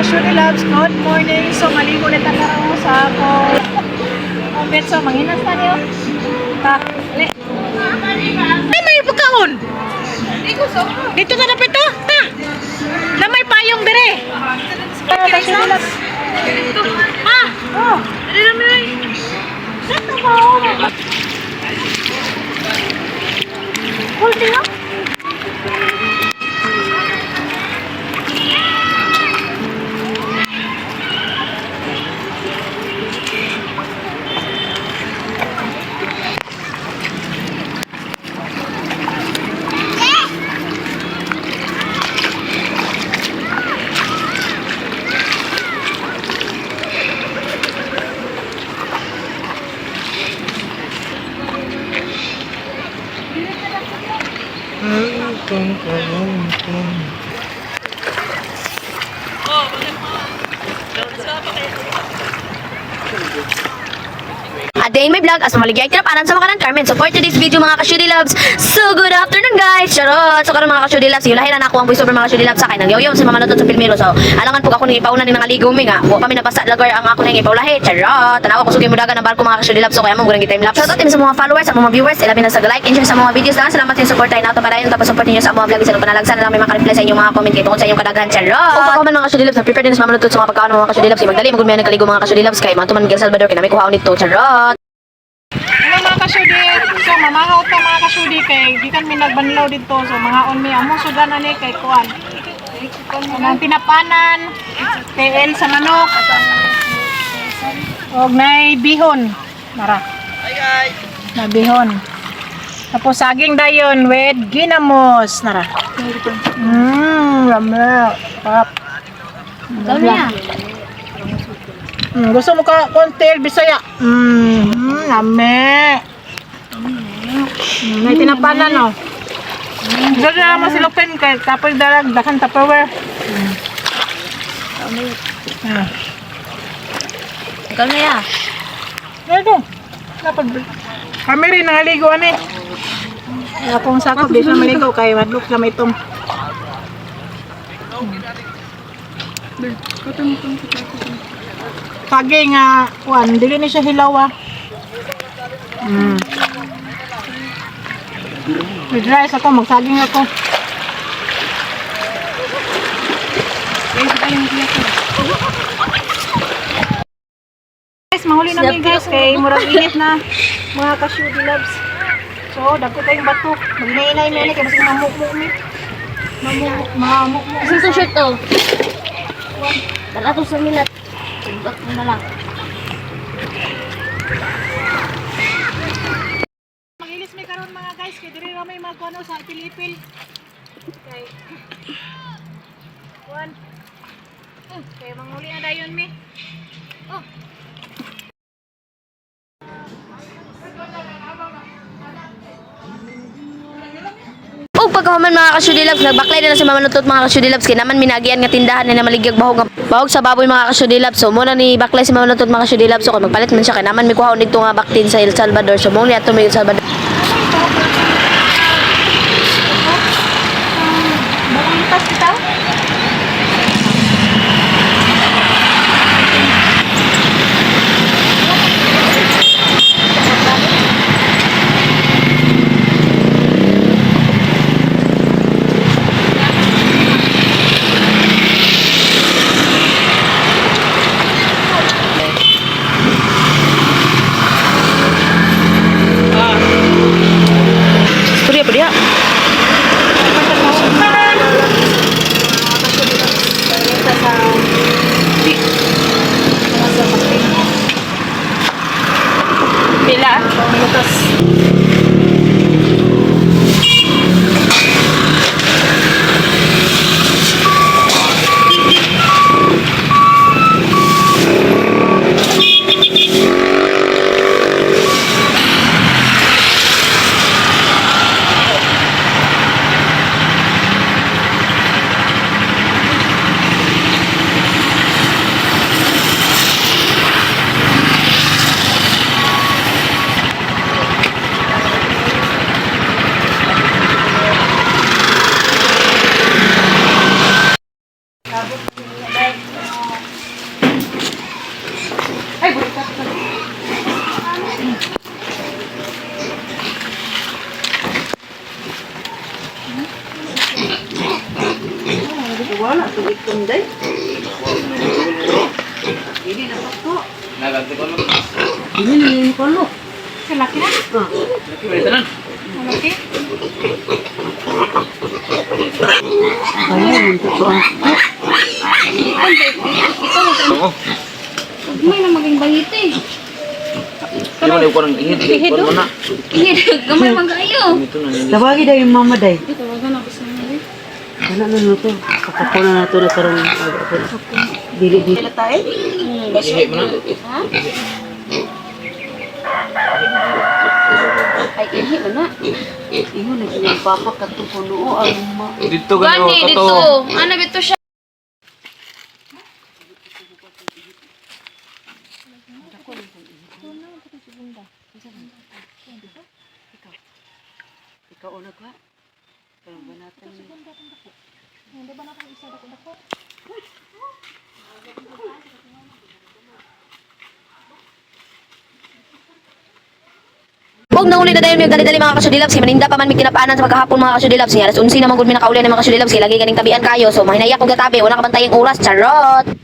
ka-Shuri Loves, good morning. So, maligo na tayo sa ako. Ang betso, manghinas na niyo. Ta, ali. Ay, may pagkaon. Dito na napito. Ta. Lamay payong dire. Ka-Shuri Loves. Ah, oh. Dali naman. Saan ba ako? Hulti nga. A day in my vlog as maligay tinapanan sa mga Carmen. So for today's video mga ka-Shudi Loves, so good afternoon guys. Charot. So karon mga ka-Shudi Loves, yulahin na ako ang voice over mga ka-Shudi Loves sa akin. Nagyaw si Mama Notot sa Pilmiro. So alangan po ako ni ipauna ni nangaligo mi nga. Wa pa mi nabasa lagar ang ako nang ipaulahi. Charot. Tanawa ko sugay mudagan ng barko mga ka-Shudi Loves. So kaya mo gurang time lapse. Shout out sa mga followers, sa mga viewers, ilabi na sa like and share sa mga videos na. Salamat sa support tayo na para yun tapos support niyo sa mga vlog sa panalagsan na lang may maka-reply sa inyong mga comment kay tungkol sa inyong kadaghan. Charot. Kung pa man mga ka-Shudi Loves, prepare din sa Mama Notot sa mga pagkaon ng mga ka-Shudi Loves. Magdali magud mi nagkaligo mga ka-Shudi Loves kay mantuman Miguel Salvador kay nami kuhaon nito. Charot. Ano mga ka-Shudi? So, mamahaw ta mga ka-Shudi kay gikan mi nagbanlaw dito. So, mga on mi amo sudan ani kay kuan. Ang tinapanan, TL sa manok. Og nay bihon. Nara. Na bihon. Tapos saging dayon with ginamos. Nara. Ramla. Pap. Gamya. Gusto mo ka kontel Bisaya? Lame. May tinapanan no. Diyan na mo silupin kay tapos dakan Tupperware. Gamya. Ito. Dapat kami rin nangaligo ani. Akong sakop di siya maligo kay madlok sa may itong. Kage nga kuan dili ni siya hilaw. With rice ako, magsaging ako. Guys, mahuli namin guys kay murag init na mga ka-Shudi Loves. So, dako tayong batok. Magnainay mi ani kay basig mamukmuk mi. Mamukmuk. Kasi to shirt to. Dala to sa milat. Bak na lang. Magilis mi karon mga guys kay diri ra may magkuano sa Pilipil. Okay. Kuan. Kay manguli na dayon mi. Oh. O pagkahuman mga ka-Shudi Loves, nagbaklay na lang si Mama Notot mga ka-Shudi Loves kay naman minagian nga tindahan na maligyag bahog sa baboy mga ka-Shudi Loves. So muna ni baklay si Mama Notot mga ka-Shudi Loves. So kung magpalit man siya kay naman may kuhaon dito nga baktin sa El Salvador. So muna ato may El Salvador. Bakong lipas kita? Surya pa dia. Pila? Minutos. Wala, tuwid kunday. Hindi na po. Naganti ko lang. Hindi na yung palo. Kalaki na. Laki ba ito nan? Malaki. Ayun, yung totoo. Oo. May na maging bahit eh. Hindi mo na ko ng ihid. Ihid mo na. Gamay magayo. Ito na. Tawagi daw yung mama day. Ito wag na gusto mo. Ano na to? Kakapuna na to na karong dili-dili. Kailan tayo? Ihid mo na. Ha? Ay, ihi mo na. Ingon na yung papa katupuno o ang ma. Dito ka Gani, dito. Ano dito siya? Ikaw una ka? Kaya ba natin? Huwag na uli na dayon yung dali-dali mga kasyudilabs. Kaya maninda pa man may kinapaanan sa magkahapon mga kasyudilabs. Kaya alas 11 naman gud mi nakaulian ng mga kasyudilabs. Kaya lagi ganing tabian kayo. So mahinayak kong gatabi. Wala ka bantayang oras. Charot!